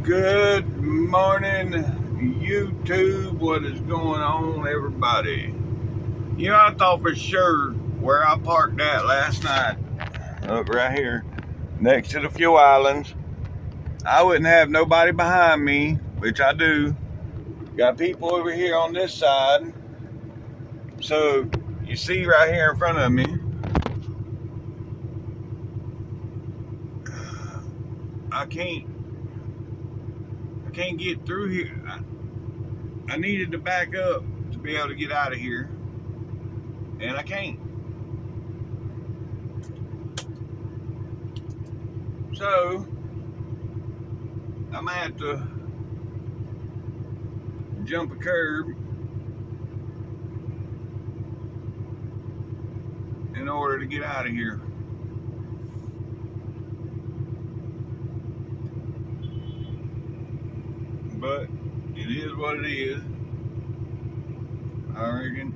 Good morning, YouTube. What is going on, everybody? You know, I thought for sure where I parked at last night, look right here, next to the fuel islands, I wouldn't have nobody behind me, which I do. Got people over here on this side. So, you see right here in front of me, I can't get through here. I needed to back up to be able to get out of here, and I can't. So I'm gonna have to jump a curb in order to get out of here. But it is what it is, I reckon.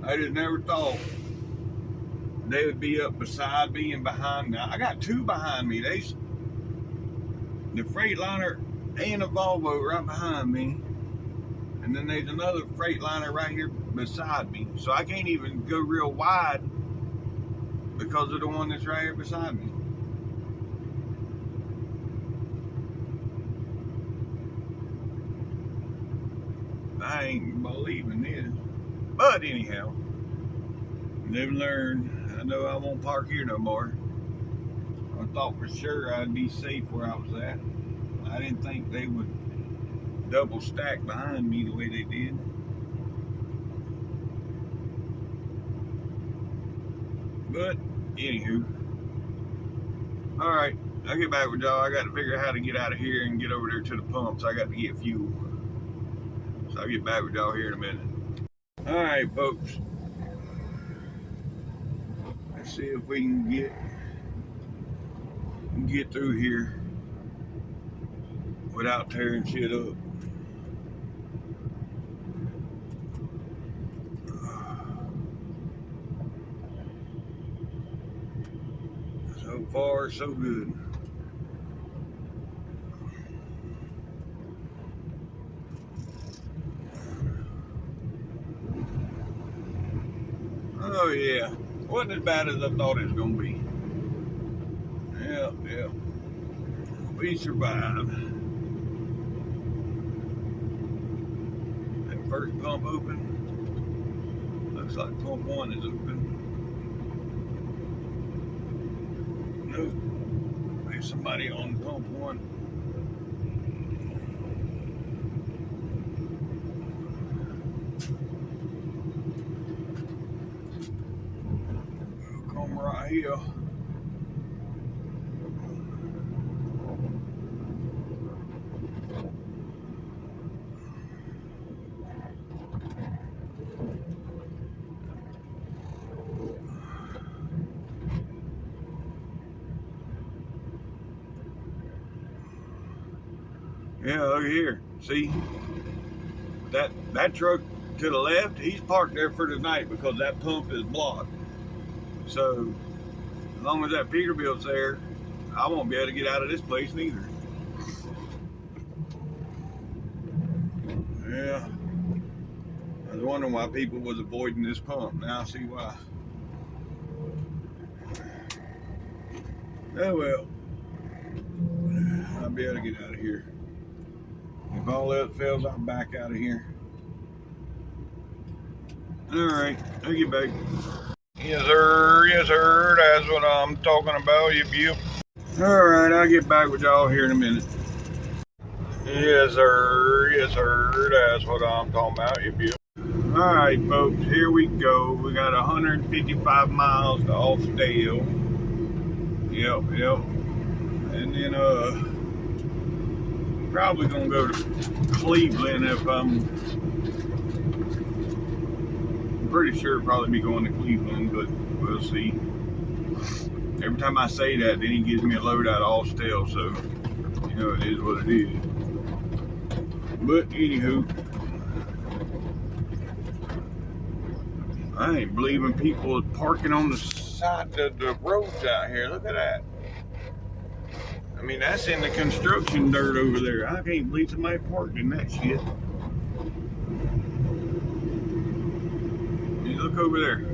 I just never thought they would be up beside me and behind me. I got two behind me. The Freightliner and a Volvo right behind me. And then there's another Freightliner right here beside me. So I can't even go real wide because of the one that's right here beside me. I ain't believing this. But anyhow, live and learn. I know I won't park here no more. I thought for sure I'd be safe where I was at. I didn't think they would double stack behind me the way they did. But anywho, all right, I'll get back with y'all. I got to figure out how to get out of here and get over there to the pumps. I got to get fuel. So I'll get back with y'all here in a minute. All right, folks. Let's see if we can get through here without tearing shit up. So far, so good. Oh yeah, wasn't as bad as I thought it was gonna be. Yeah, we survived. That first pump open. Looks like pump one is open. Nope, there's somebody on pump one. Come right here. Yeah, look here. See? That truck to the left, he's parked there for the night because that pump is blocked. So, as long as that Peterbilt's there, I won't be able to get out of this place neither. Yeah. I was wondering why people was avoiding this pump. Now I see why. Oh well. I'll be able to get out of here. If all else fails, I'll back out of here. Alright, I'll get back. Yes sir, that's what I'm talking about, yep. Alright, I'll get back with y'all here in a minute. Yes sir, that's what I'm talking about, yep. Alright folks, here we go. We got 155 miles to Austell. Yep. And then probably gonna go to Cleveland if I'm pretty sure probably be going to Cleveland, but we'll see. Every time I say that, then he gives me a load out of Austell, so you know it is what it is. But anywho, I ain't believing people are parking on the side of the roads out here. Look at that. I mean, that's in the construction dirt over there. I can't believe somebody parked in that shit. You look over there.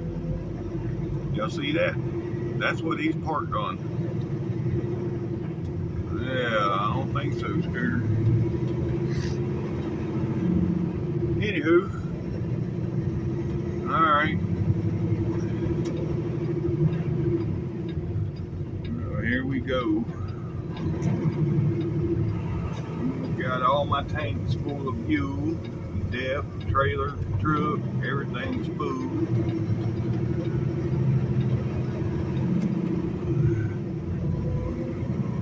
Y'all see that? That's what he's parked on. Yeah, I don't think so, Scooter. Anywho. Alright. Well, here we go. Got all my tanks full of fuel, depth, trailer, truck, everything's full.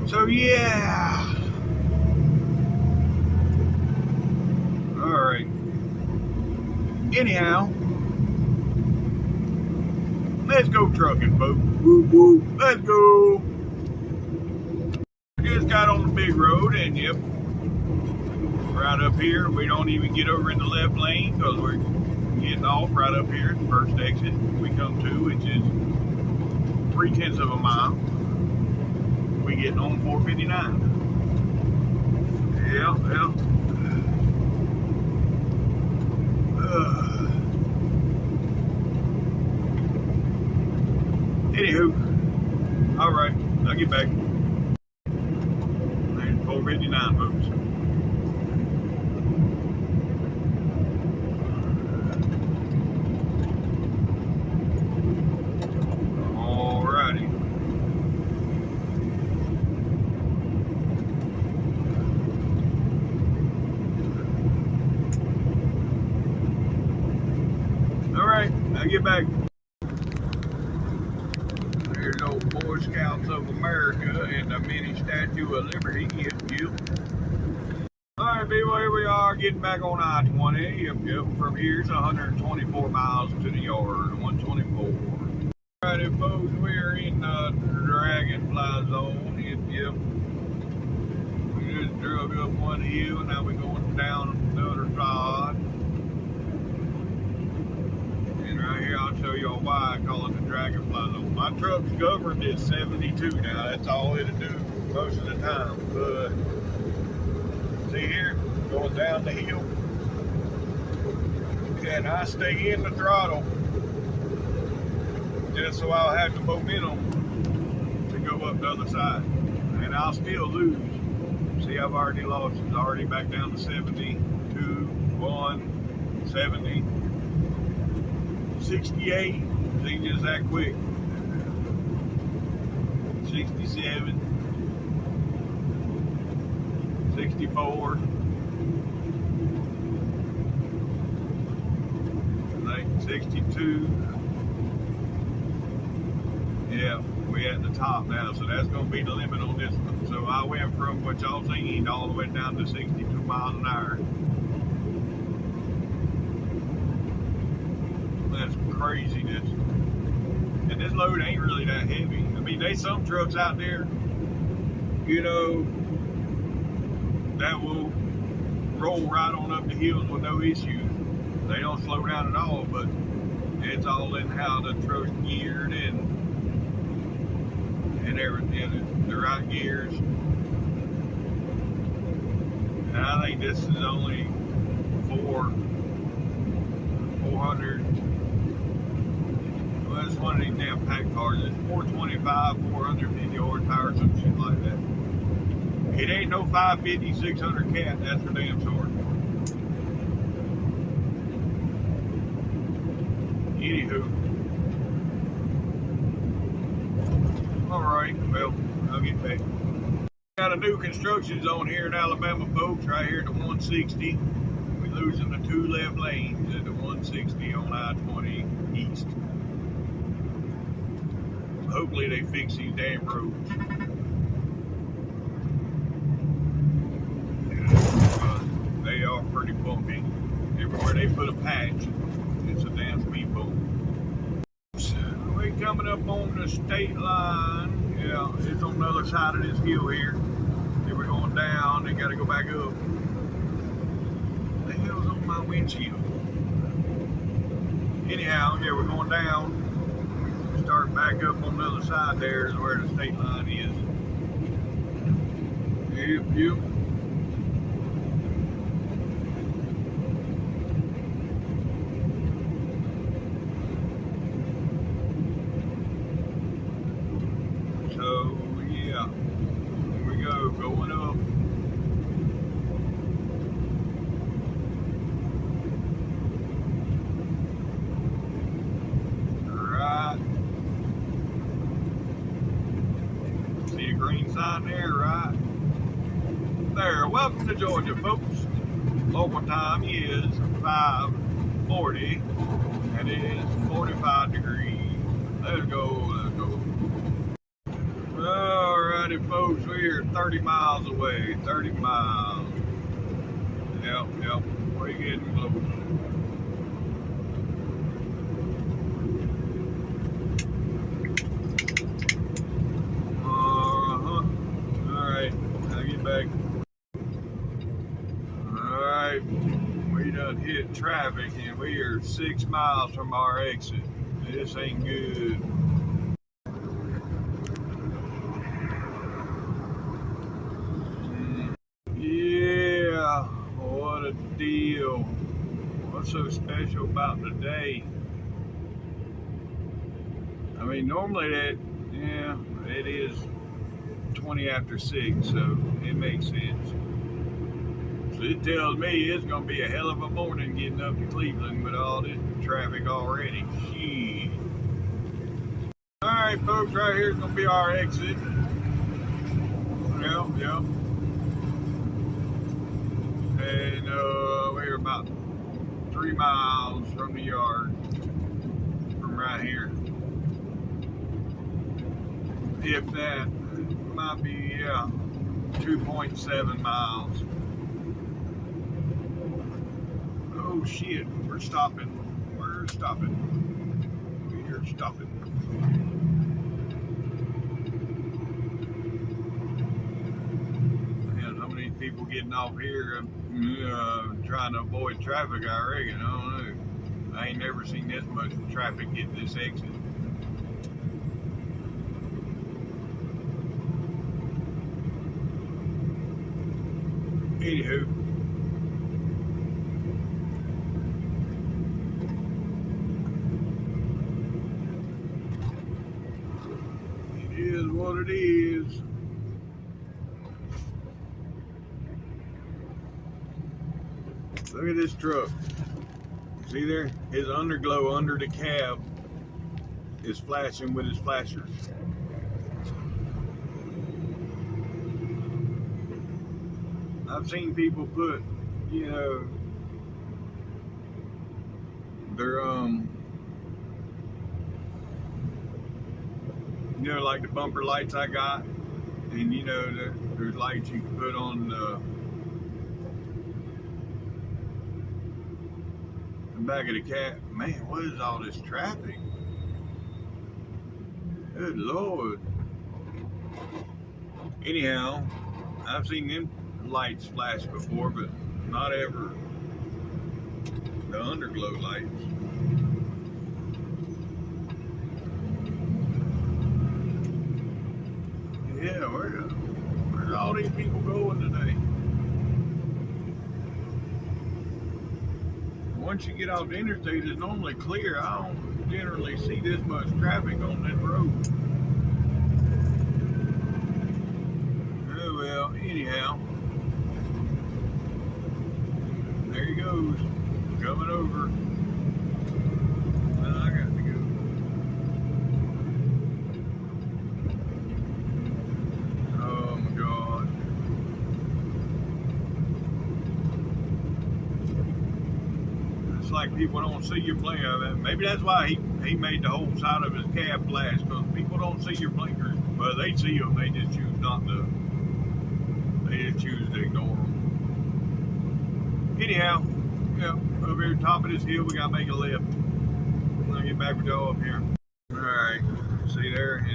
So yeah. Alright. Anyhow, let's go trucking, folks. Woo woo. Let's go. Just got on the big road and yep. Right up here, we don't even get over in the left lane because we're getting off right up here at the first exit we come to, which is 3/10 of a mile. We getting on 459. Yeah. Anywho, all right, I'll get back. 459, folks. I'll get back. There's old Boy Scouts of America and the mini Statue of Liberty. Yep. Alright, people, here we are getting back on I-20. Yep. From here's 124 miles to the yard. 124. Alright, folks, we are in the Dragonfly Zone. Yep. We just drug up one hill. Now we're going down the other side. Right here, I'll show y'all why I call it the Dragonfly Zone. My truck's governed at 72 now. That's all it'll do most of the time. But see here, going down the hill, and I stay in the throttle just so I'll have the momentum to go up the other side, and I'll still lose. See, I've already lost. It's already back down to 72, 1, 70. 68, see, just that quick. 67, 64, like 62. Yeah, we at the top now, so that's gonna be the limit on this one. So I went from what y'all seen all the way down to 62 miles an hour. That's craziness. And this load ain't really that heavy. I mean, there's some trucks out there, you know, that will roll right on up the hills with no issues. They don't slow down at all, but it's all in how the truck's geared and everything, the right gears. And I think this is only 400. Well, it's one of these damn pack cars. It's 425, 450 horsepower, some shit like that. It ain't no 550, 600 cat, that's for damn sure. Anywho. Alright, well, I'll get back. Got a new construction zone here in Alabama, folks, right here at the 160. We're losing the 2 left lanes at the 160 on I-20 East. Hopefully they fix these damn roads. They are pretty bumpy. Everywhere they put a patch, it's a damn speed bump. We're coming up on the state line. Yeah, it's on the other side of this hill here. If we're going down, they gotta go back up. The hell's on my windshield? Anyhow, yeah, we're going down. Start back up on the other side. There is where the state line is. Yep. So yeah, here we go, going up. Right. See a green sign there, right? There. Welcome to Georgia, folks. Local time is 5:40, and it is 45 degrees. Let's go. Alrighty, folks, we're 30 miles away. 30 miles. Yep. We're getting close. Alright, I'll get back. Alright, we done hit traffic and we are 6 miles from our exit. This ain't good. Yeah, what a deal. What's so special about today? I mean, normally it is 20 after 6, so it makes sense. So it tells me it's going to be a hell of a morning getting up to Cleveland with all this traffic already. Shit. Alright, folks, right here is going to be our exit. Yep. And we're about 3 miles from the yard from right here. If that, might be 2.7 miles. Oh shit, we're stopping. We are stopping. Man, how many people getting off here trying to avoid traffic, I reckon. I don't know. I ain't never seen this much traffic get this exit. Anywho, it is what it is. Look at this truck. See there? His underglow under the cab is flashing with his flashers. I've seen people put, their like the bumper lights I got, and there's lights you can put on the back of the cab. Man, what is all this traffic? Good Lord. Anyhow, I've seen them lights flash before, but not ever the underglow lights. Yeah, where's all these people going today? Once you get off the interstate, it's normally clear. I don't generally see this much traffic on this road. Oh well, anyhow. There he goes, coming over. I got to go. Oh my God. It's like people don't see your blinker. Maybe that's why he made the whole side of his cab flash, because people don't see your blinkers. Well, they see them, they just choose not to. They just choose to ignore them. Anyhow, over here top of this hill, we gotta make a left. I'm gonna get back with y'all up here. Alright, see there?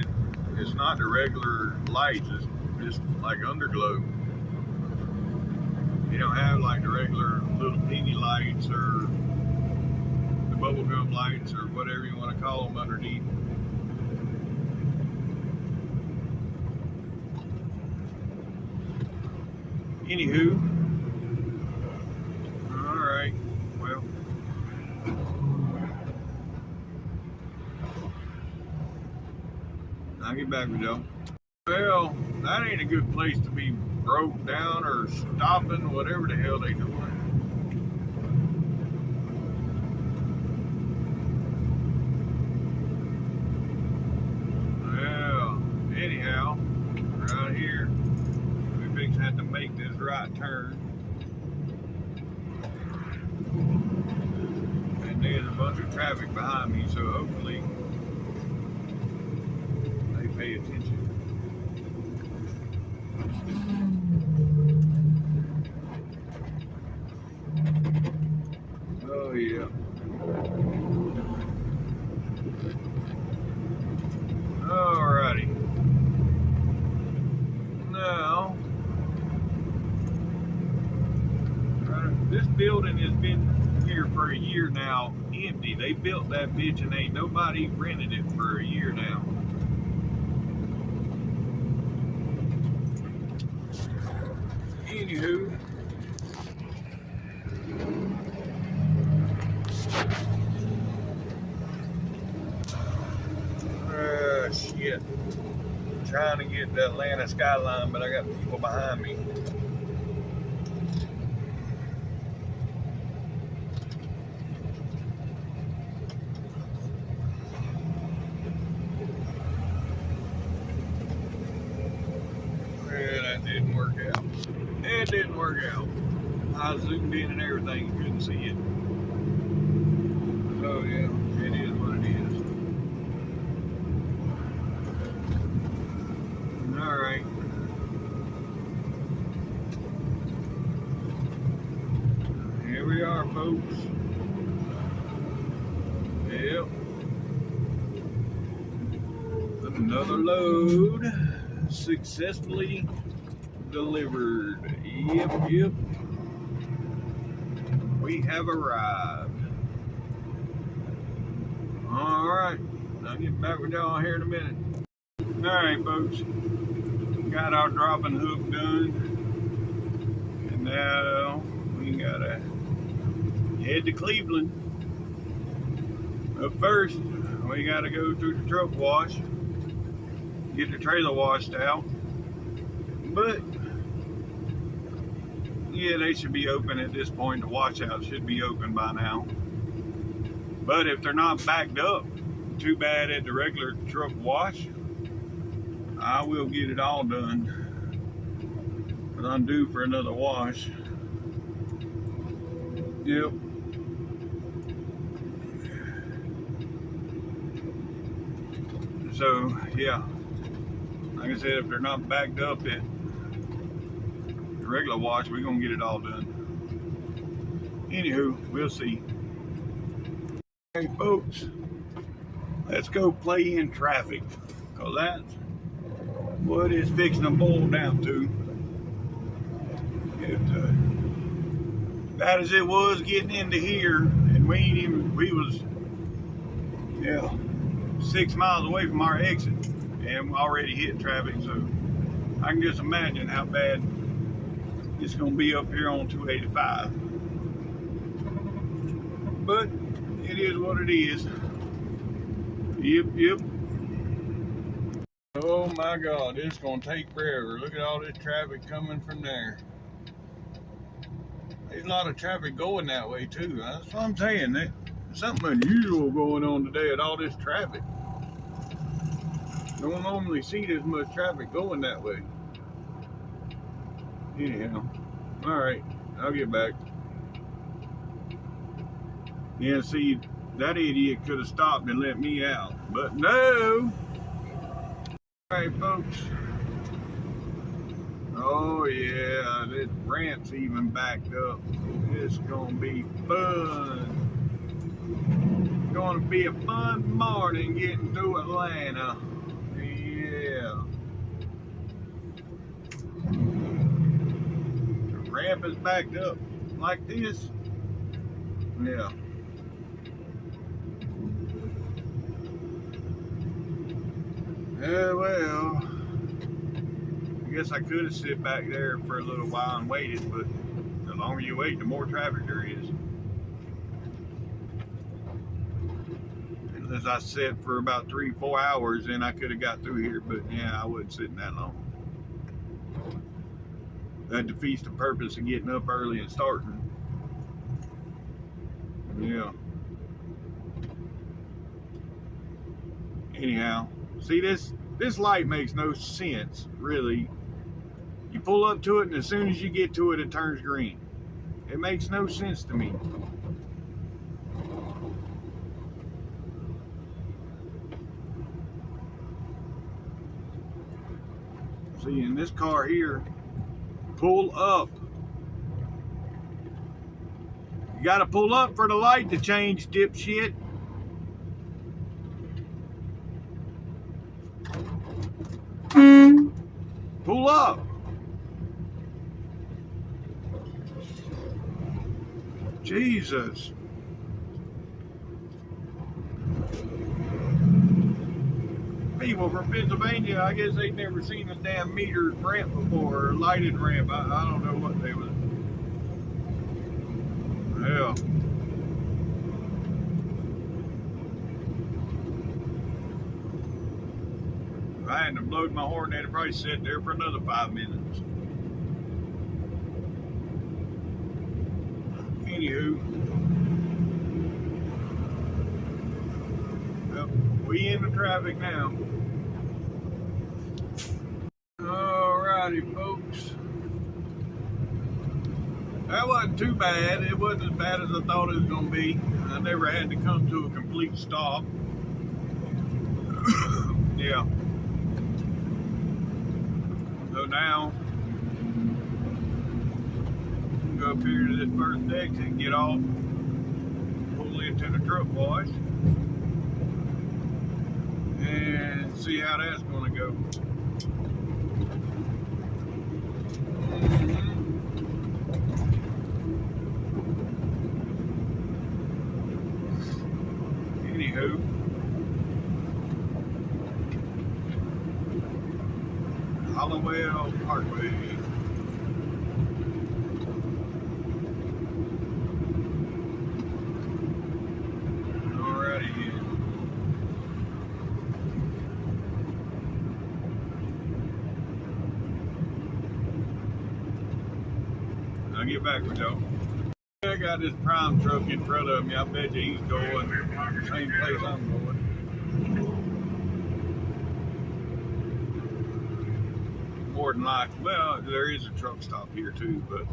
It's not the regular lights, it's just like underglow. You don't have like the regular little teeny lights or the bubblegum lights or whatever you want to call them underneath. Anywho, all right, well, I'll get back with y'all. Well, that ain't a good place to be broke down or stopping, whatever the hell they doing. Well, anyhow, right here, we fix had to make this right turn. And there's a bunch of traffic behind me, so hopefully they pay attention. Oh yeah. Alrighty. Now, this building has been here for a year now, empty. They built that bitch and ain't nobody rented it for a year now. Anywho, shit. I'm trying to get the Atlanta skyline, but I got people behind me. Yeah, that didn't work out. It didn't work out. I zoomed in and everything, couldn't see it. So yeah, it is what it is. Alright. Here we are, folks. Yep. Another load successfully delivered. Yep. We have arrived. Alright. I'll get back with y'all here in a minute. Alright, folks. Got our dropping hook done. And now we gotta head to Cleveland. But first, we gotta go through the truck wash. Get the trailer washed out. But yeah, they should be open at this point. The washout should be open by now. But if they're not backed up, too bad at the regular truck wash. I will get it all done. But I'm due for another wash. Yep. So yeah, like I said, if they're not backed up at the regular wash, we're gonna get it all done. Anywho, we'll see. Hey folks, let's go play in traffic, cause that's what it's fixing to boil down to. Bad as it was getting into here, and we was 6 miles away from our exit, and we already hit traffic, so I can just imagine how bad it's gonna be up here on 285. But it is what it is. Yep. Oh my God, it's gonna take forever. Look at all this traffic coming from there. There's a lot of traffic going that way too. That's what I'm saying. There's something unusual going on today at all this traffic. Don't normally see this much traffic going that way. Anyhow, all right, I'll get back. Yeah, see, that idiot could have stopped and let me out, but no. All right, folks. Oh yeah, this ramp's even backed up. It's gonna be fun. It's gonna be a fun morning getting to Atlanta. Yeah. The ramp is backed up like this. Yeah. Yeah, well, I guess I could have sit back there for a little while and waited, but the longer you wait, the more traffic there is. As I sat for about 3-4 hours, then I could have got through here, but yeah, I wasn't sitting that long. That defeats the purpose of getting up early and starting. Yeah. Anyhow, see, this light makes no sense, really. You pull up to it, and as soon as you get to it, it turns green. It makes no sense to me. See, in this car here, pull up. You gotta pull up for the light to change, dipshit. Pull up. Jesus. People from Pennsylvania, I guess they've never seen a damn metered ramp before, or a lighted ramp. I don't know what they was. Hell. If I hadn't blowed my horn, they'd probably sit there for another 5 minutes. Anywho. Well, we in the traffic now. Alrighty, folks. That wasn't too bad. It wasn't as bad as I thought it was going to be. I never had to come to a complete stop. Yeah. So now, go up here to this first exit and get off, pull into the truck wash, and see how that's going to go. Anywho, Hollowell Parkway. Alrighty. I'll get back with y'all. I got this prime truck in front of me. I bet you he's going the same place I'm going. More than likely. Well, there is a truck stop here too, but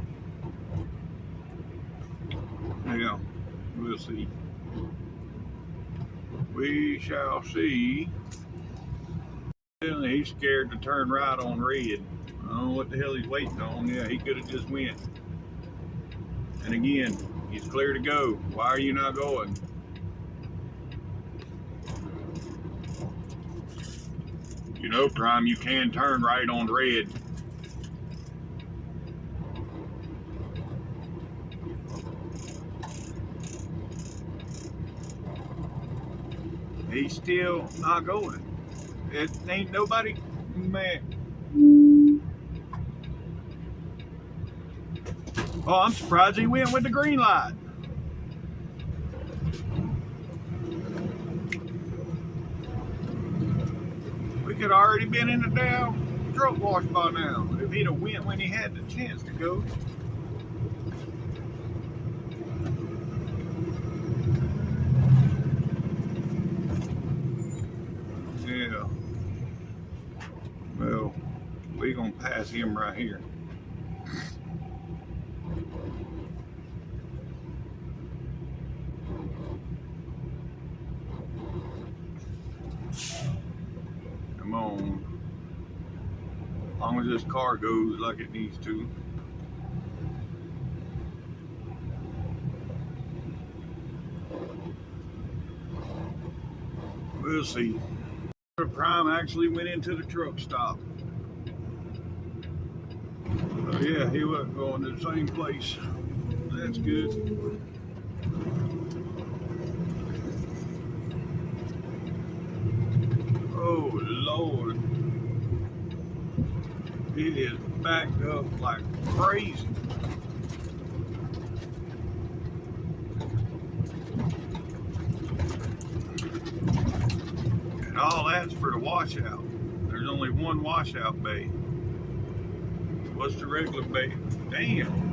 yeah, we'll see. We shall see. He's scared to turn right on red. I don't know what the hell he's waiting on. Yeah, he could have just went. And again, he's clear to go. Why are you not going? You know, Prime, you can turn right on red. He's still not going. It ain't nobody, man. Oh, I'm surprised he went with the green light. We could already been in the damn truck wash by now. If he'd have went when he had the chance to go. Yeah. Well, we're gonna pass him right here. Come on. As long as this car goes like it needs to. We'll see. The Prime actually went into the truck stop. Oh yeah, he wasn't going to the same place. That's good. Oh Lord. It is backed up like crazy. And all that's for the washout. There's only one washout bay. What's the regular bay? Damn.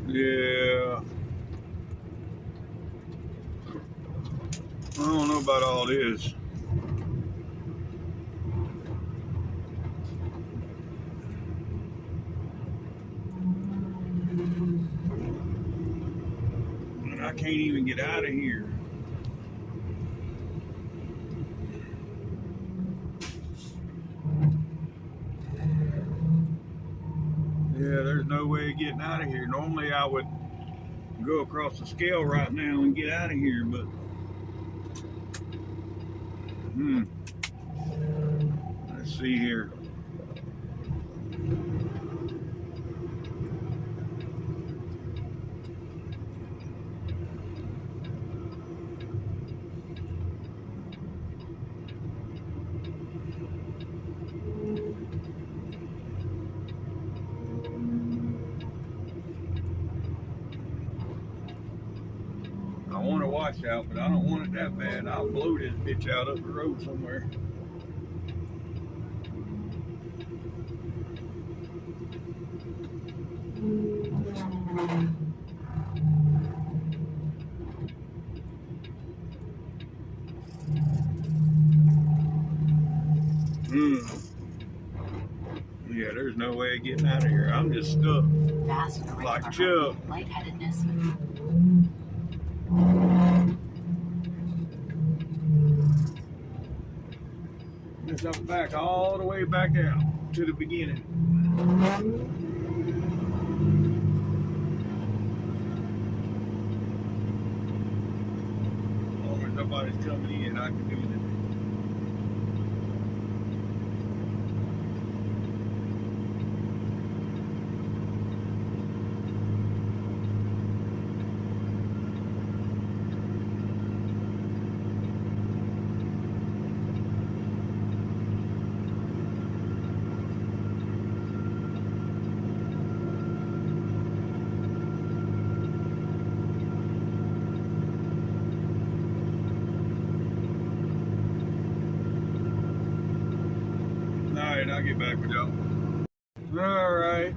Yeah. I don't know about all this. And I can't even get out of here. Yeah, there's no way of getting out of here. Normally I would go across the scale right now and get out of here, but let's see here. I want to wash out, but I don't want it that bad. I'll blow this bitch out up the road somewhere. Yeah, there's no way of getting out of here. I'm just stuck. Like Chuck. Lightheadedness. Just up back all the way back out to the beginning. As long as nobody's coming in, I can do that. Alright, I'll get back with y'all. Alright,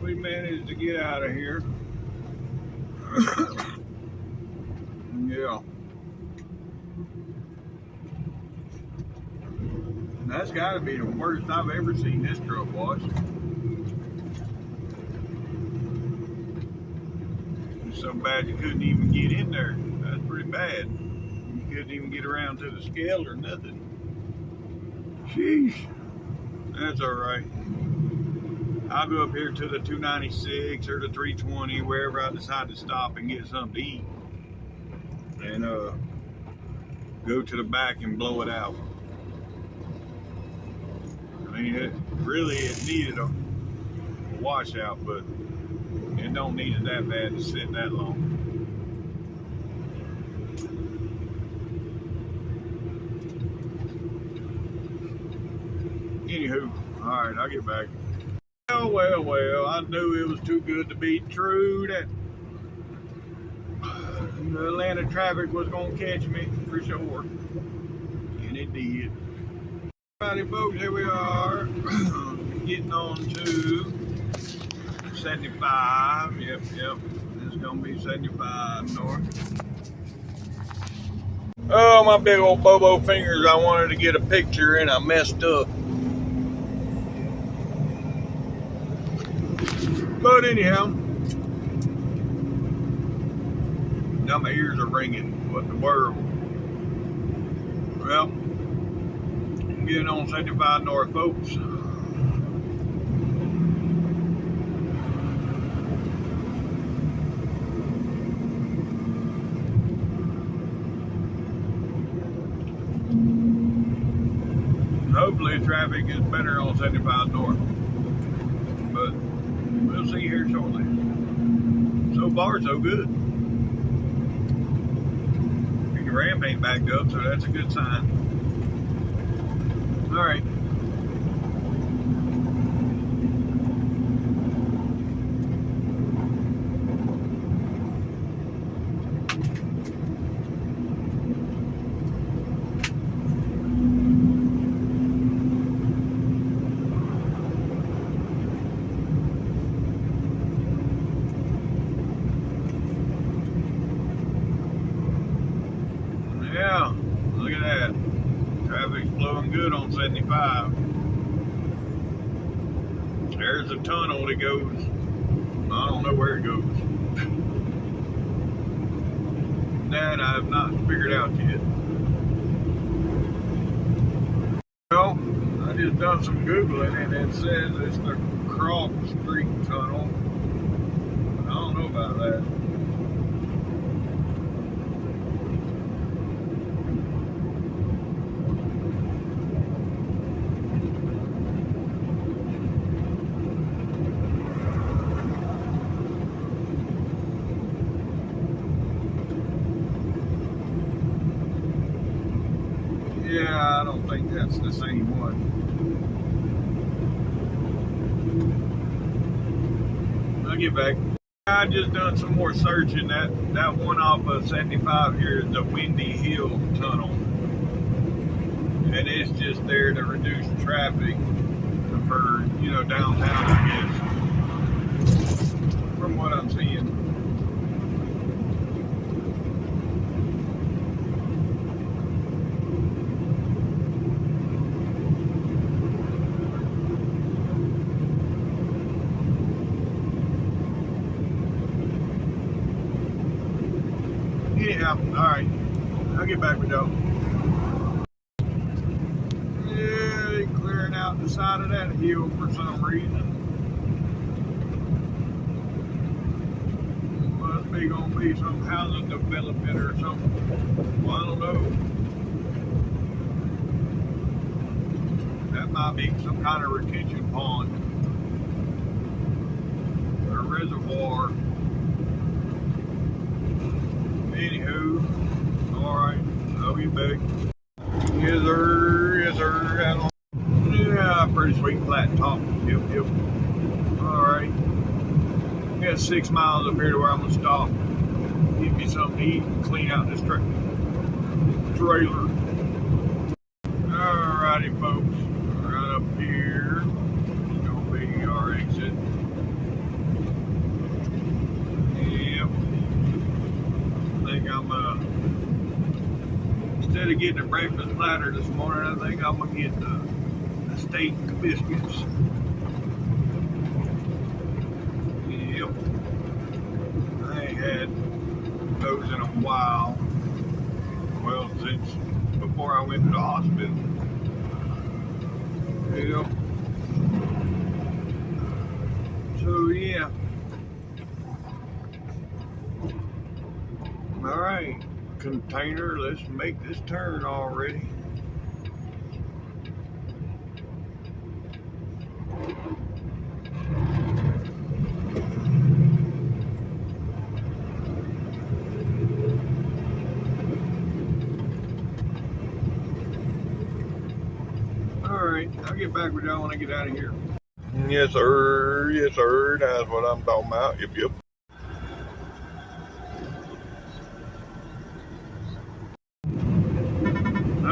we managed to get out of here. Yeah. That's got to be the worst I've ever seen this truck wash. It's so bad you couldn't even get in there. That's pretty bad. You couldn't even get around to the scale or nothing. Sheesh. That's alright. I'll go up here to the 296 or the 320, wherever I decide to stop and get something to eat. And go to the back and blow it out. I mean, it needed a washout, but it don't need it that bad to sit that long. Anywho, alright, I'll get back. Well, I knew it was too good to be true that the Atlanta traffic was going to catch me for sure. And it did. Alrighty, folks, here we are. Getting on to 75. Yep. It's going to be 75 north. Oh, my big old Bobo fingers. I wanted to get a picture and I messed up. But anyhow, now my ears are ringing. What in the world? Well, I'm getting on 75 north, folks. Hopefully traffic is better on 75 north. But we'll see here shortly. So far, so good. The ramp ain't backed up, so that's a good sign. All right. Yeah, look at that. Traffic's flowing good on 75. There's a tunnel that goes, I don't know where it goes. That I have not figured out yet. Well, I just done some Googling and it says it's the Cross Street Tunnel. I don't know about that. Yeah, I don't think that's the same one. I'll get back. I just done some more searching. That one off of 75 here is the Windy Hill Tunnel. And it's just there to reduce traffic for, downtown, I guess. From what I'm seeing. Anyhow, alright. I'll get back with y'all. Yeah, clearing out the side of that hill for some reason. Must be gonna be some housing development or something. Well, I don't know. That might be some kind of retention pond or reservoir. Anywho, alright, I'll be back. Yes sir, yes sir. Yeah, pretty sweet flat top. Yep. Alright. Got 6 miles up here to where I'm gonna stop. Give me something to eat and clean out this trailer. Alrighty folks. Right up here. It's gonna be our exit. I think I'm instead of getting a breakfast platter this morning, I think I'm gonna get the steak biscuits. Yep. I ain't had those in a while. Well, since before I went to the hospital. Yep. So yeah. Alright, container, let's make this turn already. Alright, I'll get back with y'all when I get out of here. Yes sir, that's what I'm talking about. Yep.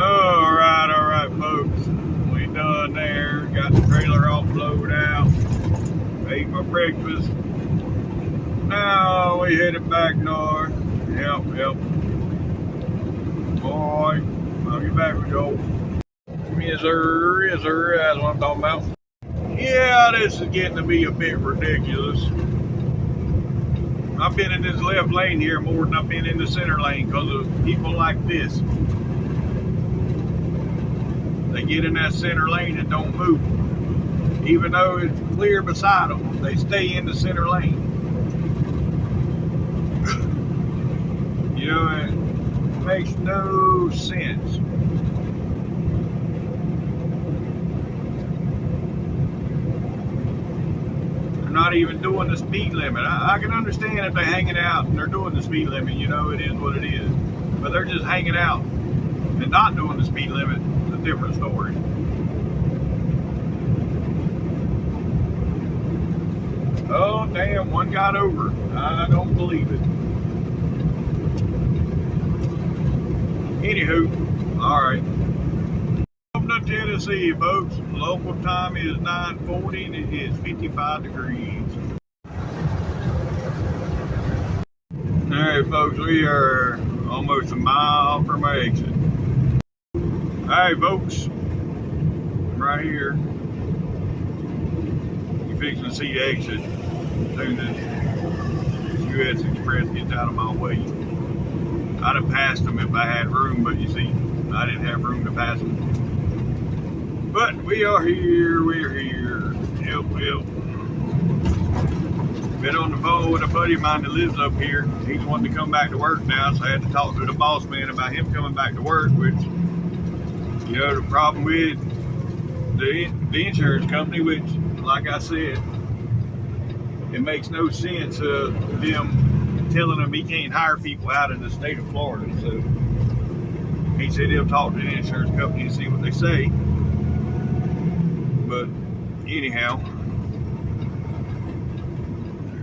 Alright, folks. We done there. Got the trailer offloaded out. Ate my breakfast. Now we headed back north. Yep. Alright, I'll get back with y'all. Yes sir, that's what I'm talking about. Yeah, this is getting to be a bit ridiculous. I've been in this left lane here more than I've been in the center lane because of people like this. They get in that center lane and don't move. Even though it's clear beside them, they stay in the center lane. It makes no sense. They're not even doing the speed limit. I can understand if they're hanging out and they're doing the speed limit, you know, it is what it is. But they're just hanging out and not doing the speed limit. It's a different story. Oh, damn, one got over. I don't believe it. Anywho, all right. Welcome to Tennessee, folks. Local time is 9:40 and it is 55 degrees. All right, folks, we are almost a mile from our exit. All right, folks, I'm right here. You're fixing to see the exit as soon as U.S. Express gets out of my way. I'd have passed them if I had room, but you see, I didn't have room to pass them. But we are here, we're here. Yep. Been on the phone with a buddy of mine that lives up here. He's wanting to come back to work now, so I had to talk to the boss man about him coming back to work, which, you know, the problem with the insurance company, which, like I said, it makes no sense of them telling him he can't hire people out of the state of Florida. So he said he'll talk to the insurance company and see what they say. But anyhow,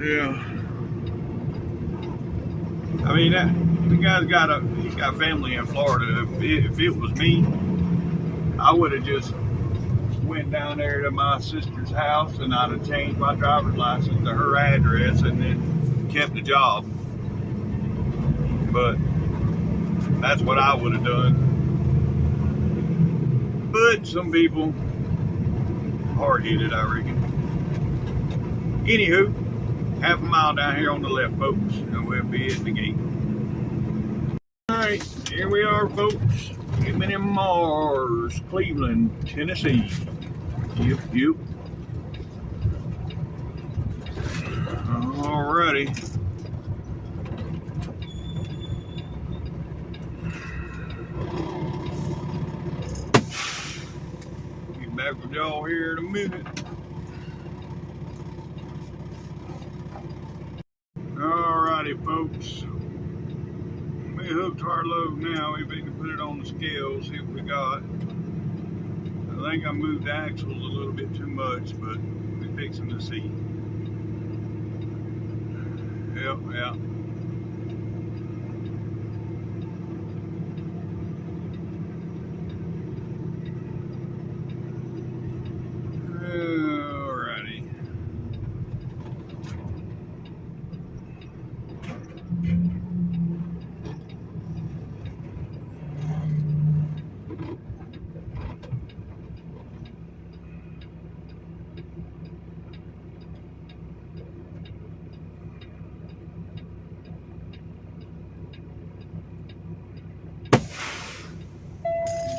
yeah. I mean, the guy's he's got family in Florida. If it was me, I would have just went down there to my sister's house and I'd have changed my driver's license to her address and then kept the job. But that's what I would have done. But some people hard-headed, I reckon. Anywho, half a mile down here on the left, folks, and we'll be at the gate. Alright, here we are, folks. Living in Mars, Cleveland, Tennessee. Yep. Alrighty. Get back with y'all here in a minute. Alrighty, folks. We hooked our load now. We can put it on the scale, see what we got. I think I moved the axles a little bit too much, but we're fixing to see. Yep. Alrighty.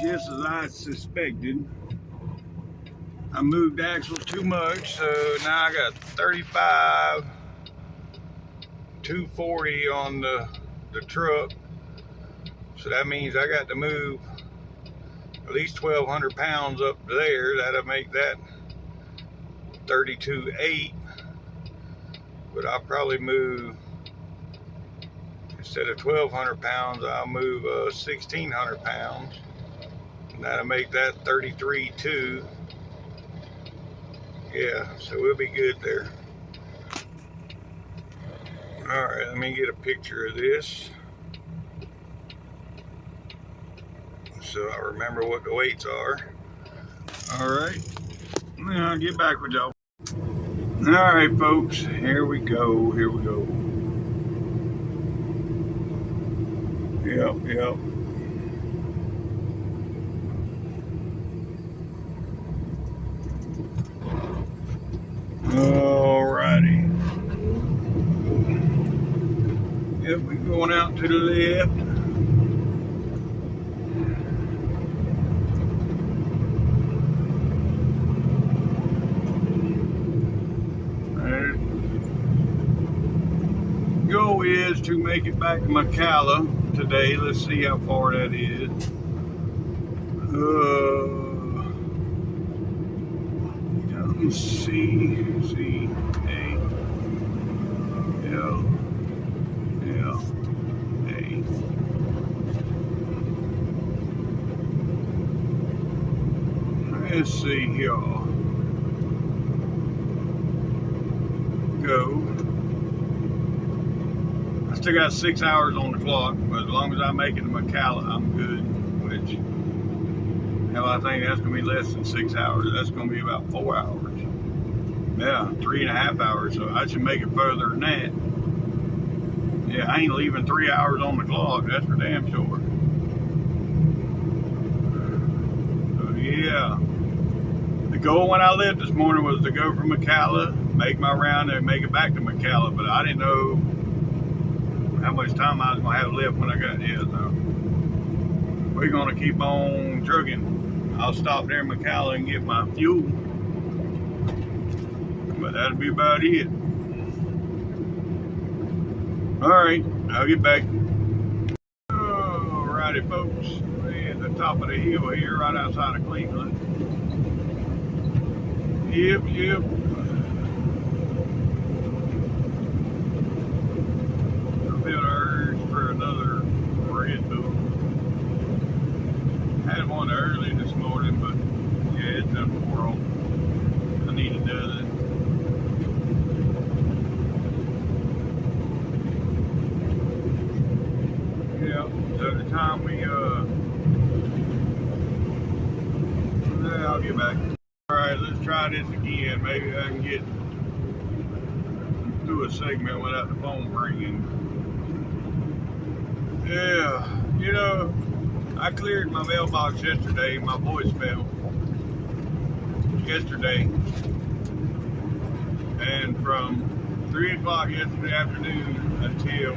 Just as I suspected, I moved the axle too much, so now I got 35, 240 on the truck. So that means I got to move at least 1,200 pounds up there. That'll make that 32.8. But I'll probably move, instead of 1,200 pounds, I'll move 1,600 pounds. And that'll make that 33.2. Yeah, so we'll be good there. Alright, let me get a picture of this so I remember what the weights are. Alright, now I'll get back with y'all. Alright, folks, here we go. Yep. Alrighty. Yep, we're going out to the left. The goal is to make it back to McCalla today. Let's see how far that is. Let's see. Yeah. Hey. Let's see here. Go. I still got 6 hours on the clock, but as long as I make it to McCalla, I'm good. Which, hell, I think that's going to be less than 6 hours. That's going to be about 4 hours. Yeah, 3.5 hours. So I should make it further than that. Yeah, I ain't leaving 3 hours on the clock. That's for damn sure. So, yeah. The goal when I left this morning was to go from McCalla, make my round, and make it back to McCalla. But I didn't know how much time I was going to have left when I got here. So we're going to keep on trucking. I'll stop there in McCalla and get my fuel. But that'll be about it. Alright, I'll get back. Alrighty, folks. We're at the top of the hill here, right outside of Cleveland. Yep. I feel the urge for another Red Bull. Had one early this morning, but yeah, it's done for all. I need another. Yeah, so the time we I'll get back. Alright, let's try this again. Maybe I can get through a segment without the phone ringing. Yeah, you know, I cleared my mailbox yesterday, my voicemail yesterday, and from 3 o'clock yesterday afternoon until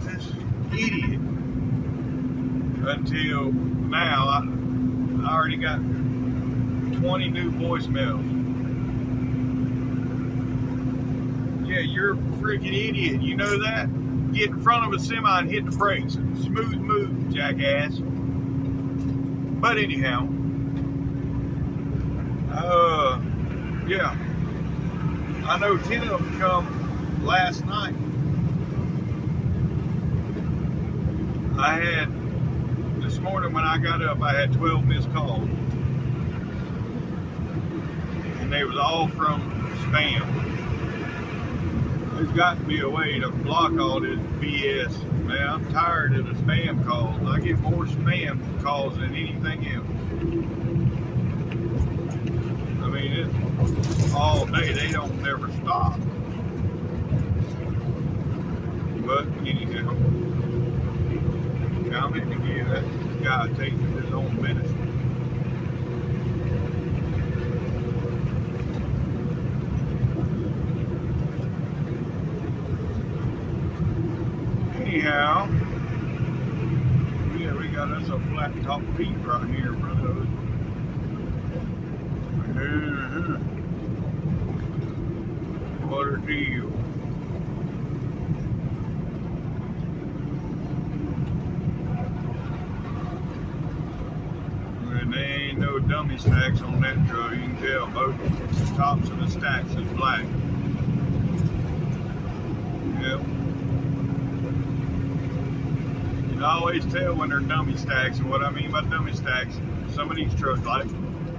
this idiot, until now, I already got 20 new voicemails. Yeah, you're a freaking idiot. You know that? Get in front of a semi and hit the brakes. Smooth move, jackass. But anyhow, yeah. I know 10 of them come last night. I had, this morning when I got up, I had 12 missed calls. And they was all from spam. There's got to be a way to block all this BS. Man, I'm tired of the spam calls. I get more spam calls than anything else. I mean, it's all day. They don't never stop. But anyhow, I'm going to give that guy taking his own medicine. Anyhow, yeah, we got us a flat top peak right here in front of us. What a deal. And there ain't no dummy stacks on that truck. You can tell both the tops of the stacks is black. Yep. You can always tell when they're dummy stacks, and what I mean by dummy stacks, some of these trucks, like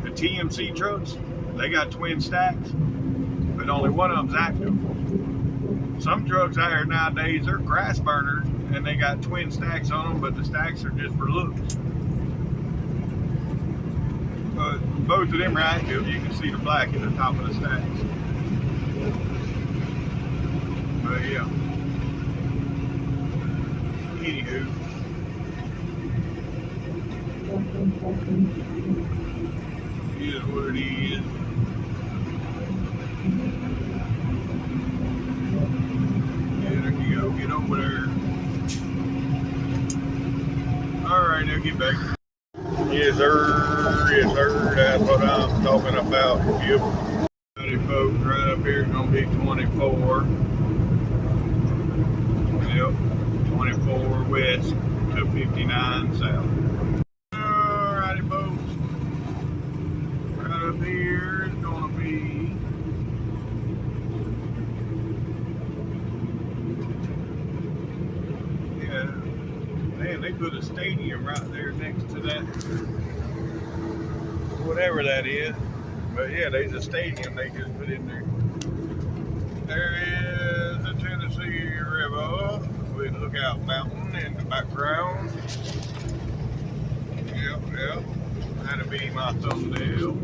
the TMC trucks, they got twin stacks, but only one of them's active. Some trucks out here nowadays, they're grass burners, and they got twin stacks on them, but the stacks are just for looks. But both of them are active. You can see the black at the top of the stacks. But yeah. Anywho. It is what it is. Yeah, there you go. Get over there. Alright, now get back. Yes, sir. Yes, sir. That's what I'm talking about. Yep. Howdy, folks. Right up here is going to be 24. Yep. 24 west to 59 south. Alrighty, folks. Right up here is going to be a stadium right there next to that, whatever that is. But yeah, there's a stadium they just put in there. There is the Tennessee River with Lookout Mountain in the background. Yep. That'll be my thumbnail.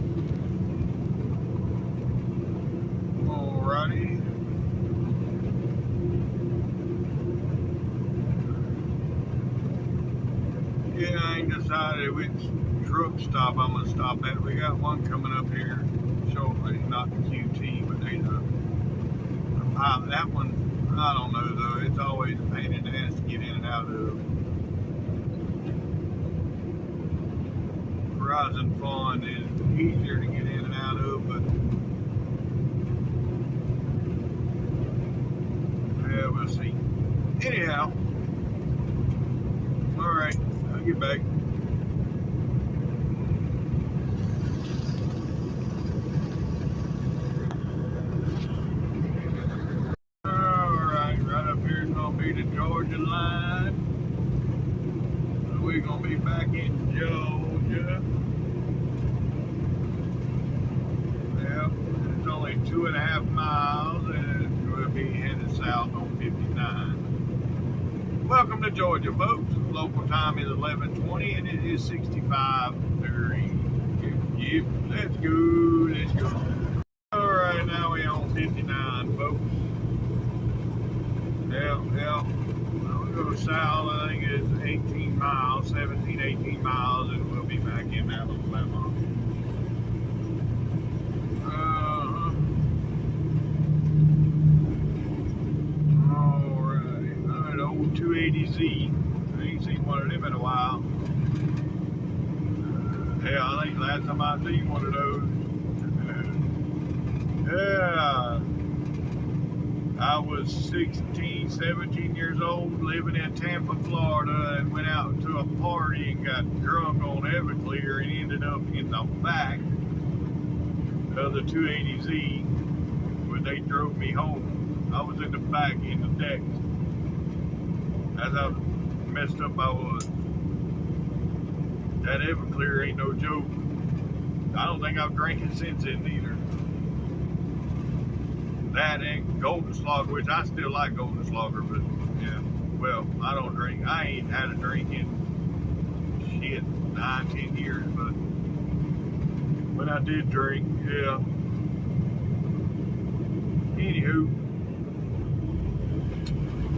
Alrighty. Yeah, I ain't decided which truck stop I'm gonna stop at. We got one coming up here shortly, not the QT, but there's that one. I don't know though. It's always a pain in the ass to get in and out of. Horizon Fun is easier to get in and out of, but yeah, we'll see. Anyhow, all right. I'll get back. Alright, right up here is going to be the Georgia line. So we're going to be back in Georgia. Yep, it's only 2.5 miles and we'll be headed south on 59. Welcome to Georgia, folks. Local time is 11:20 and it is 65 degrees. Yep, let's go. Alright, now we on 59, folks. Yeah. We'll go south, I think it's 18 miles, 17, 18 miles, and we'll be back in Alabama. Alright, old 280Z. I ain't seen one of them in a while. Yeah, I think last time I seen one of those. Yeah. I was 16, 17 years old, living in Tampa, Florida, and went out to a party and got drunk on Everclear and ended up in the back of the 280Z when they drove me home. I was in the back in the deck. That's how messed up I was. That Everclear ain't no joke. I don't think I've drank it since then either. That and Golden Slugger, which I still like Golden Slugger, but yeah, well, I don't drink. I ain't had a drink in 9, 10 years, but when I did drink, yeah. Anywho,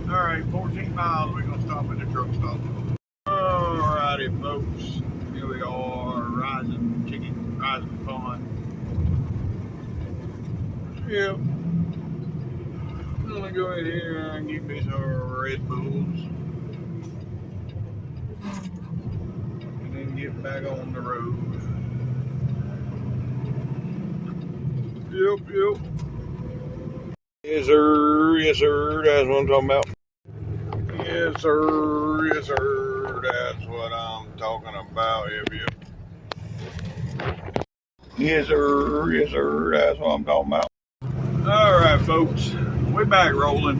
all right, 14 miles. We're gonna stop at the truck stop. Alrighty, folks. Here we are, Rising Fun. Yep. I'm gonna go in here and get me some Red Bulls. And then get back on the road. Yep. Yes, sir. That's what I'm talking about. Yes, sir. That's what I'm talking about. Yep. Yes, sir. That's what I'm talking about. All right, folks. We're back rolling.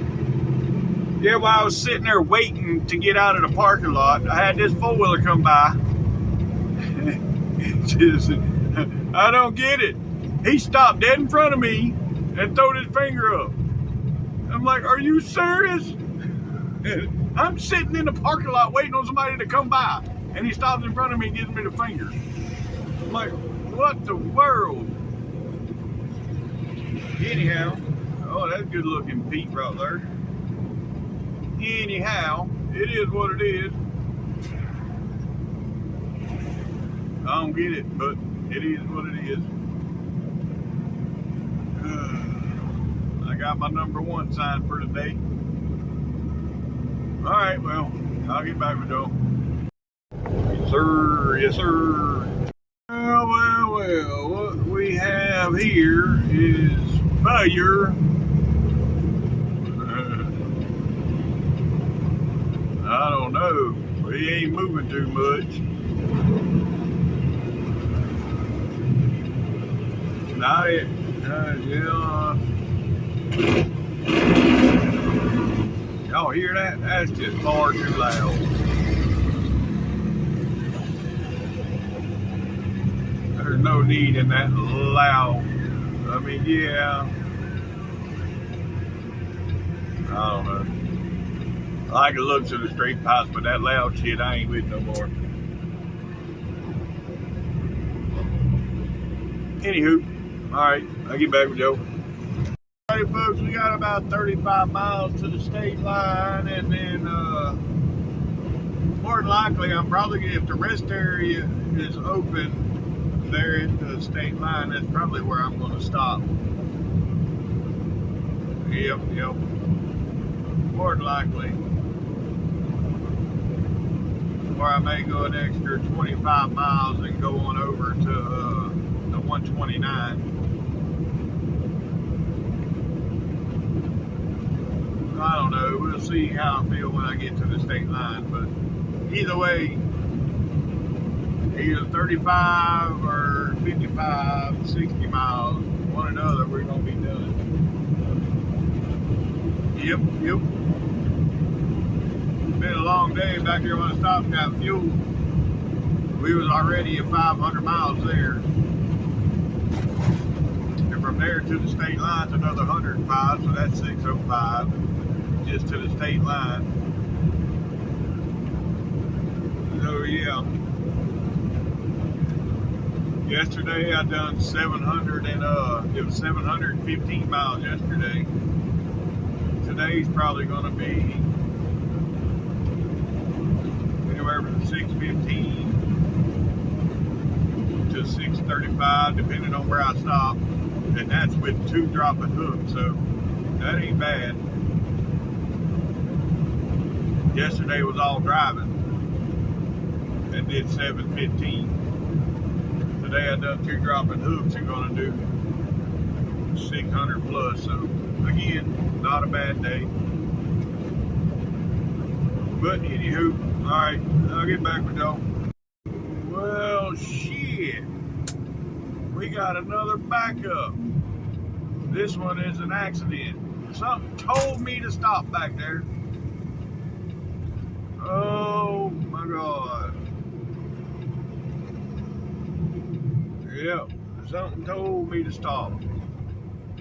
Yeah, while I was sitting there waiting to get out of the parking lot, I had this four-wheeler come by. I don't get it. He stopped dead in front of me and throwed his finger up. I'm like, are you serious? I'm sitting in the parking lot waiting on somebody to come by, and he stops in front of me and gives me the finger. I'm like, what the world? Anyhow, oh, that's good looking Pete right there. Anyhow, it is what it is. I don't get it, but it is what it is. I got my number 1 sign for today. All right, well, I'll get back with y'all. Yes, sir. Well, what we have here is failure. I don't know. He ain't moving too much. Not it. Yeah. Y'all hear that? That's just far too loud. no need in that loud. I mean, yeah. I don't know. I like the looks of the straight pipes, but that loud shit I ain't with no more. Anywho, alright, I'll get back with Joe. Alright folks, we got about 35 miles to the state line, and then more than likely I'm probably gonna, if the rest area is open there at the state line, that's probably where I'm gonna stop. Yep. More than likely. Or I may go an extra 25 miles and go on over to the 129. I don't know. We'll see how I feel when I get to the state line. But either way, either 35 or 55, 60 miles, one or another, we're going to be done. Yep. Been a long day back here when I stopped and got fuel. We was already at 500 miles there. And from there to the state line's another 105, so that's 605 just to the state line. So yeah. Yesterday I done 700 and it was 715 miles yesterday. Today's probably gonna be anywhere from 615 to 635, depending on where I stop, and that's with 2 dropping hooks, so that ain't bad. Yesterday was all driving and did 715. Today I done 2 dropping hooks and gonna do 600 plus, so again, not a bad day. But anywho, alright, I'll get back with y'all. Well, shit. We got another backup. This one is an accident. Something told me to stop back there. Oh my God. Yep, something told me to stop.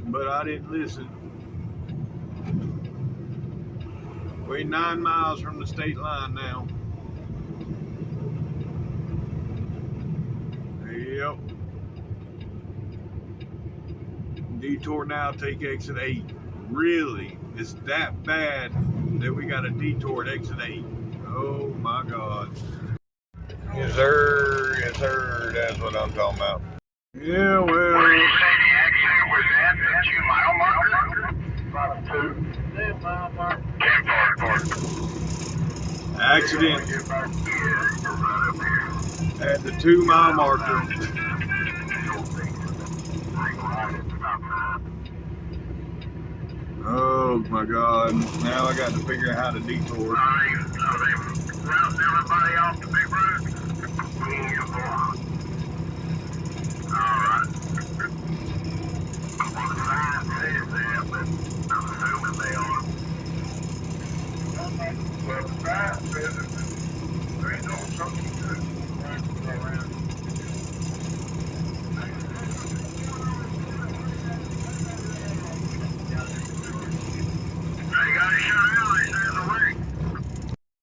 But I didn't listen. We're 9 miles from the state line now. Yep. Detour now, take exit 8. Really? It's that bad that we got a detour at exit 8. Oh my God. Yes sir, that's what I'm talking about. Yeah, well. Where did you say the accident was at? The 2-mile marker? 2-mile marker. Accident at the 2-mile marker. Oh my God, now I got to figure out how to detour. So they route everybody off the big road? Alright. Well, the sign says that, but I'm assuming they are. Well, the sign says that there ain't no something to go around.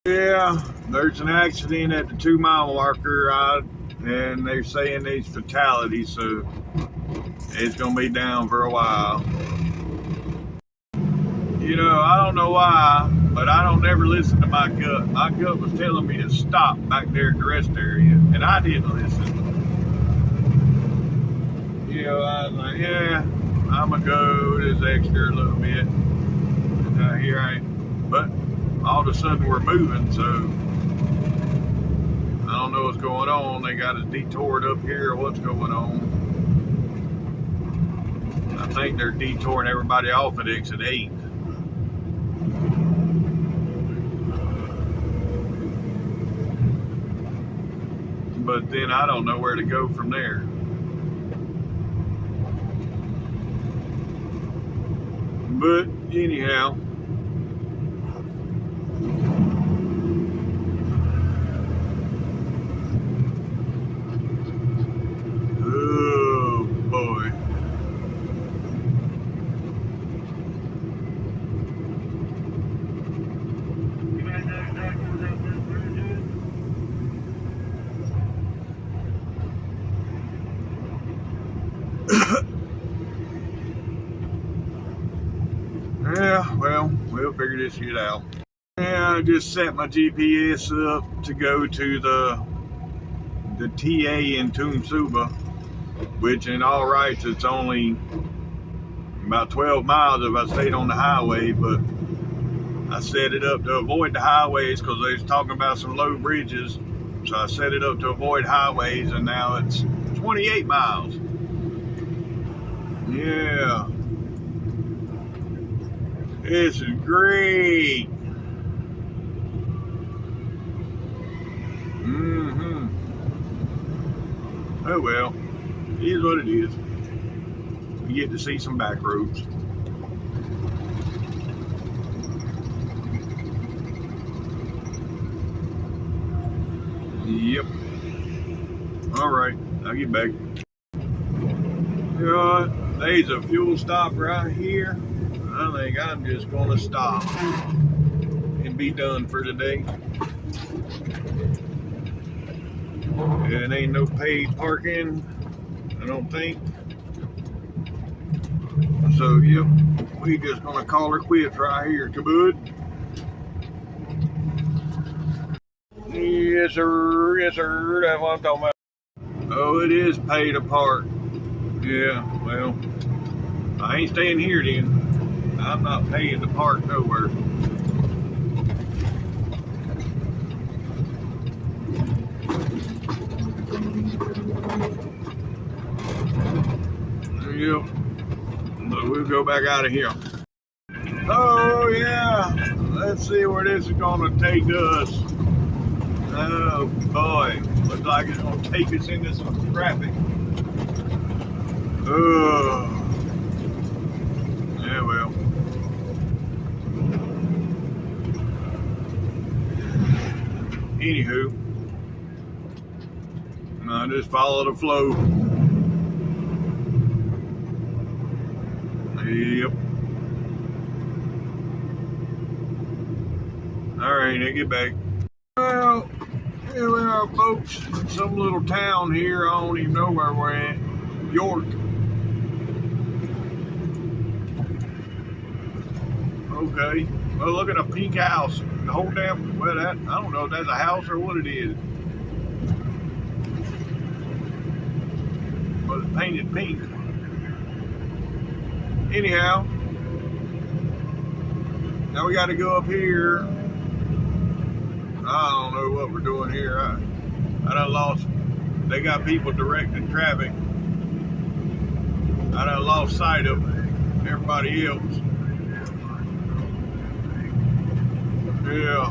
Yeah, there's an accident at the 2-mile marker, and they're saying there's fatalities, so it's gonna be down for a while. You know, I don't know why, but I don't ever listen to my gut. My gut was telling me to stop back there at the rest area, and I didn't listen. You know, I was like, yeah, I'm gonna go this extra a little bit. And here I am. But all of a sudden we're moving, so I don't know what's going on. They got us detoured up here, or what's going on. I think they're detouring everybody off at exit 8. But then I don't know where to go from there. But anyhow, Yeah, well, we'll figure this shit out. Yeah, I just set my GPS up to go to the TA in Toomsuba, which in all rights it's only about 12 miles if I stayed on the highway, but I set it up to avoid the highways because they was talking about some low bridges. So I set it up to avoid highways, and now it's 28 miles. Yeah. This is great. Oh well, it is what it is. We get to see some back roads. Yep. All right, I'll get back. You know what? There's a fuel stop right here. I think I'm just gonna stop and be done for today. It ain't no paid parking, I don't think. So, yep, we just gonna call her quits right here, Kabud. Yes, sir. Yes, sir. That's what I'm talking about. Oh, it is pay to park. Yeah, well, I ain't staying here then. I'm not paying to park nowhere. Yep. So we'll go back out of here. Oh, yeah. Let's see where this is going to take us. Oh, boy. Looks like it's going to take us into some traffic. Oh. Yeah, well. Anywho. I just follow the flow. Yep. Alright, I get back. Well, here we are, folks. Some little town here. I don't even know where we're at. York. Okay. Well, look at a pink house. The whole damn, well, that, I don't know if that's a house or what it is. But it's painted pink. Anyhow, now we got to go up here. I don't know what we're doing here. I done lost. They got people directing traffic. I done lost sight of everybody else. Yeah,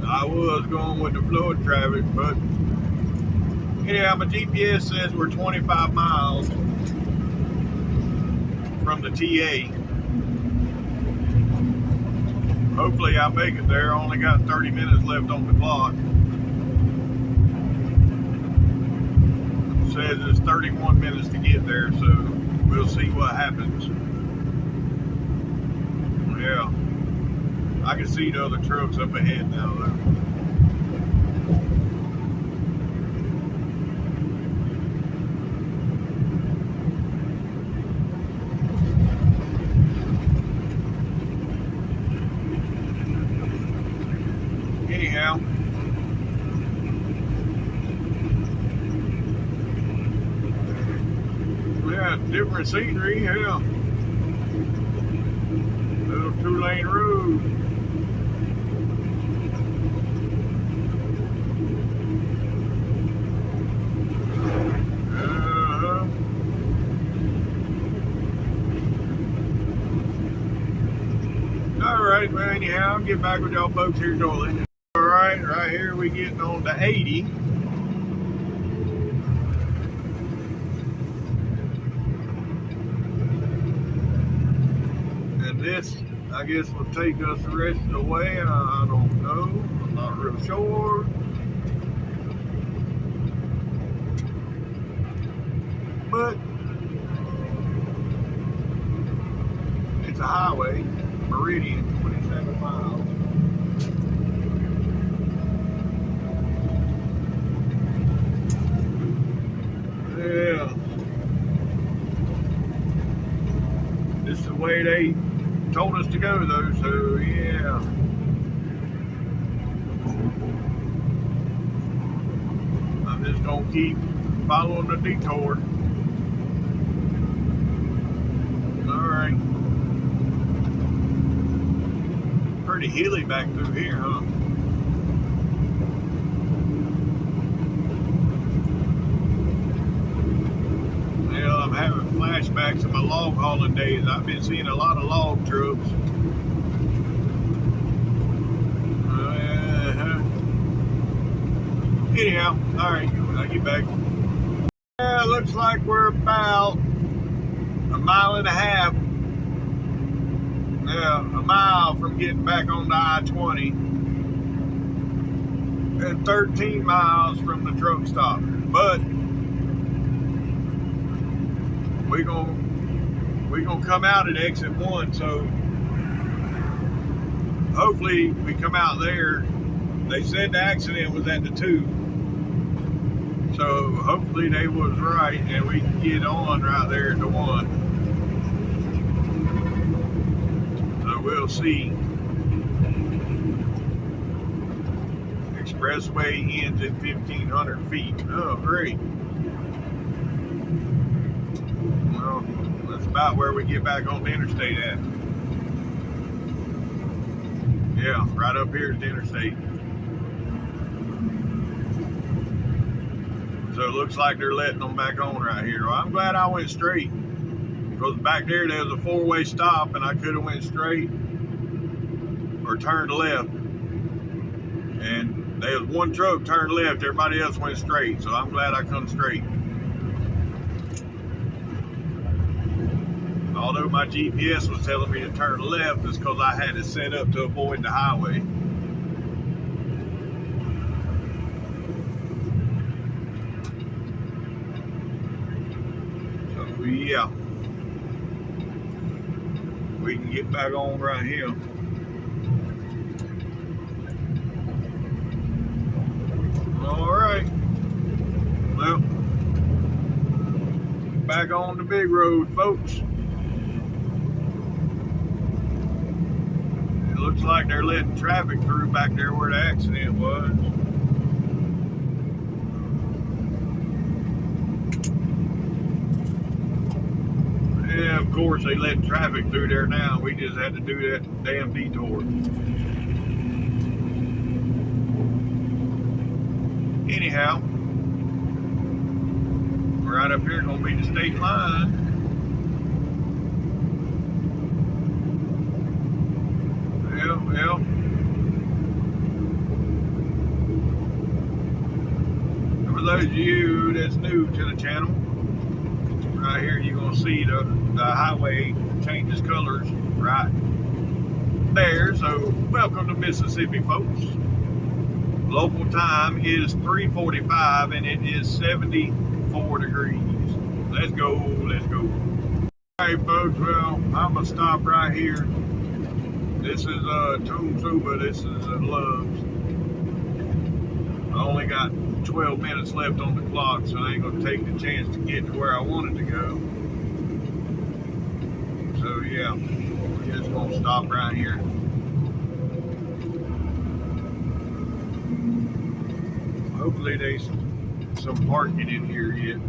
I was going with the flow of traffic, but anyhow, my GPS says we're 25 miles from the TA. Hopefully I make it there. I only got 30 minutes left on the clock. It says it's 31 minutes to get there, so we'll see what happens. Yeah. I can see the other trucks up ahead now, though. Anyhow, yeah, different scenery, yeah. Little 2-lane road. Alright, well anyhow, I'll get back with y'all folks here shortly. Alright, right here we getting on to 80. And this, I guess, will take us the rest of the way. I don't know. I'm not real sure. But it's a highway, Meridian, 27 miles. Yeah. way they told us to go though, so yeah. I'm just gonna keep following the detour. Alright. Pretty hilly back through here, huh? Well, I'm having flashbacks of my log hauling days. I've been seeing a lot of log trucks. Anyhow, alright, I'll get back. Yeah, looks like we're about a mile and a half. Yeah, a mile from getting back on the I-20. And 13 miles from the truck stop. But we're gonna come out at exit 1, so hopefully we come out there. They said the accident was at the 2. So hopefully they was right and we can get on right there at the 1. So we'll see. Expressway ends at 1,500 feet. Oh, great. Well, that's about where we get back on the interstate at. Yeah, right up here is the interstate. So it looks like they're letting them back on right here. Well, I'm glad I went straight, because back there was a 4-way stop and I could have went straight or turned left. And there was one truck turned left, everybody else went straight. So I'm glad I come straight. Although my GPS was telling me to turn left, it's because I had it set up to avoid the highway. Yeah, we can get back on right here. All right, well, back on the big road, folks. It looks like they're letting traffic through back there where the accident was. Yeah, of course they let traffic through there now. We just had to do that damn detour. Anyhow, right up here gonna be the state line. Well. For those of you that's new to the channel, right here you're gonna see the highway changes colors right there. So welcome to Mississippi, folks. Local time is 3:45 and it is 74 degrees. Let's go, let's go. All right, folks, well, I'm gonna stop right here. This is Toomsuba, this is Love's. I only got 12 minutes left on the clock, so I ain't gonna take the chance to get to where I wanted to go. So yeah, we're just gonna stop right here. Hopefully there's some parking in here yet.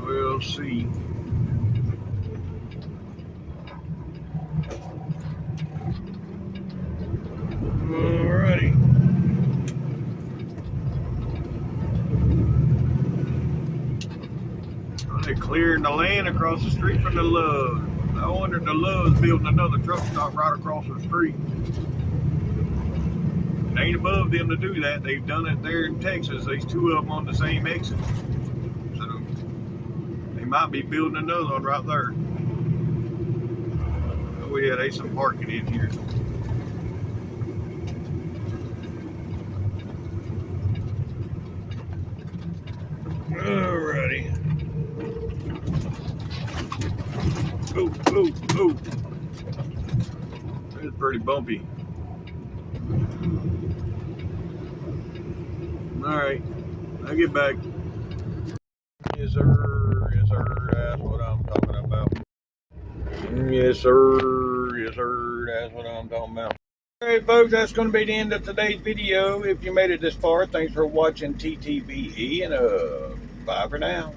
We'll see. Alrighty. They're clearing the land across the street from the Love. I wonder if the Love's building another truck stop right across the street. It ain't above them to do that. They've done it there in Texas. There's 2 of them on the same exit. So they might be building another one right there. Oh yeah, there's some parking in here. Alrighty. Oh. It's pretty bumpy. Alright, I'll get back. Yes, sir. Yes, Yes, sir. That's what I'm talking about. Yes, sir. Yes, sir. That's what I'm talking about. Alright, folks, that's going to be the end of today's video. If you made it this far, thanks for watching TTBE, and bye for now.